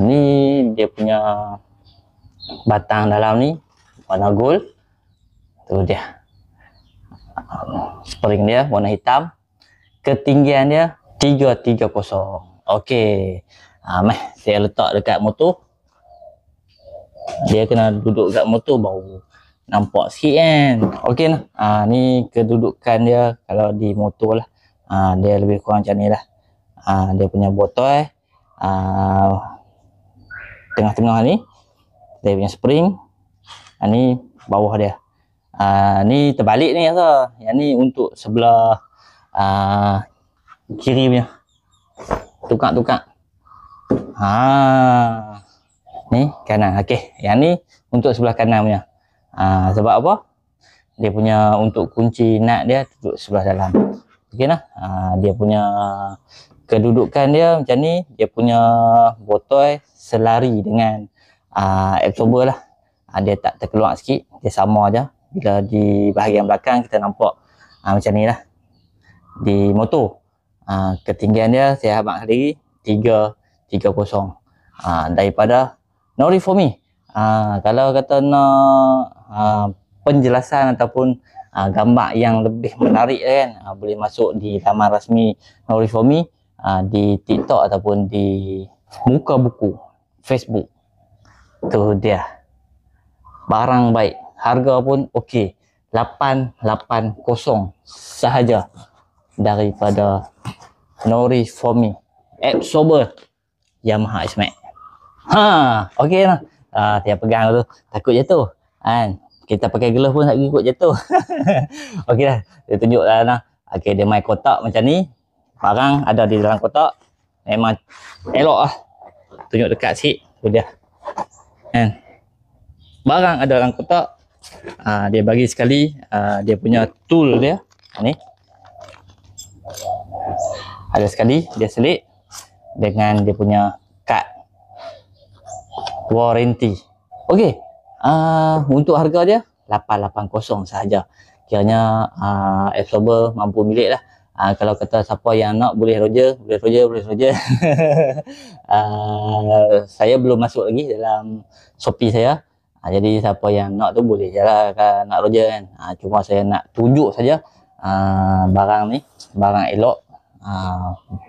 Ni dia punya batang dalam ni warna gold. Tu dia. Spring dia warna hitam. Ketinggian dia 330. Okey. Meh saya letak dekat motor. Dia kena duduk dekat motor baru nampak sikit kan. Okey nah. Ni kedudukan dia kalau di motor lah. Dia lebih kurang macam ni lah. Dia punya botol tengah-tengah ni dia punya spring. Ni bawah dia. Ni terbalik ni rasa. Yang ni untuk sebelah kiri punya. Tukar-tukar. Ni kanan. Okey, yang ni untuk sebelah kanan punya. Sebab apa? Dia punya untuk kunci nut dia duduk sebelah dalam. Okey nah. Dia punya kedudukan dia macam ni. Dia punya botol selari dengan absorber lah. Dia tak terkeluar sikit. Dia sama aja. Bila di bahagian belakang kita nampak Macam ni lah. Di motor. Ketinggian dia saya abang sendiri 330. Daripada Nori for me. Kalau kata nak penjelasan ataupun gambar yang lebih menarik kan, boleh masuk di laman rasmi Nori for me, di TikTok ataupun di Muka Buku Facebook. Tu dia. Barang baik, harga pun okey. 880 sahaja daripada Nori for me. Absorber Yamaha S-Max. Okey lah. Saya pegang tu, takut jatuh. Kan? Kita pakai glove pun tak ikut jatuh. Okey lah. Saya tunjuk lah. Okey, dia main kotak macam ni. Barang ada di dalam kotak. Memang elok lah. Tunjuk dekat sikit. Tu dia. Kan? Barang ada dalam kotak. Dia bagi sekali dia punya tool dia. Ni. Ada sekali dia selit dengan dia punya kad warranty. Okey. Untuk harga dia 880 sahaja. Kiranya absorber mampu milik lah. Kalau kata siapa yang nak boleh roger. Saya belum masuk lagi dalam Shopee saya. Jadi siapa yang nak tu boleh je lah nak roger kan. Cuma saya nak tunjuk saja barang ni, barang elok.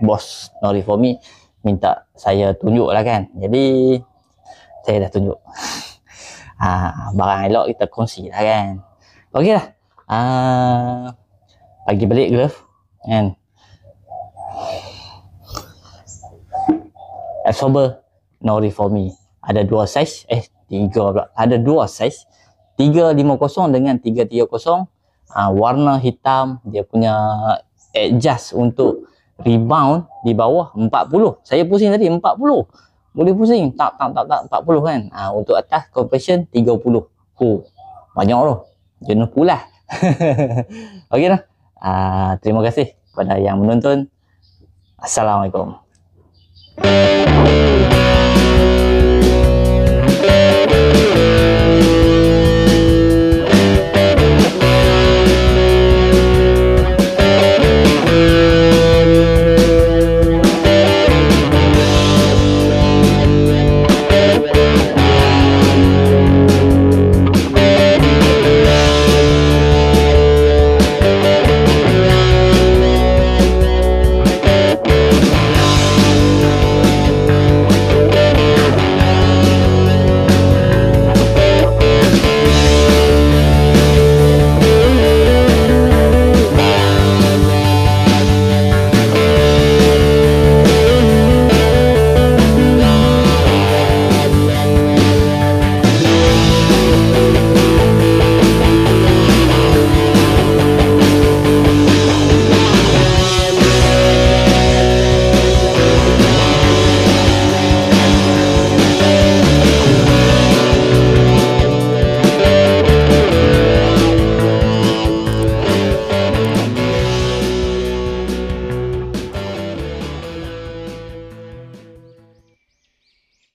Bos Nori for me minta saya tunjuk lah kan. Jadi saya dah tunjuk. Barang elok kita kongsi lah kan. Okey lah. Bagi balik glove kan. Absorber Nori for me ada dua saiz, tiga pula. Ada dua saiz, 350 dengan 330. Warna hitam. Dia punya adjust untuk rebound di bawah 40. Saya pusing tadi 40. Boleh pusing tak 40 kan. Untuk atas compression 30. Banyak tu. Jenuh pula. Okey lah. Terima kasih kepada yang menonton. Assalamualaikum.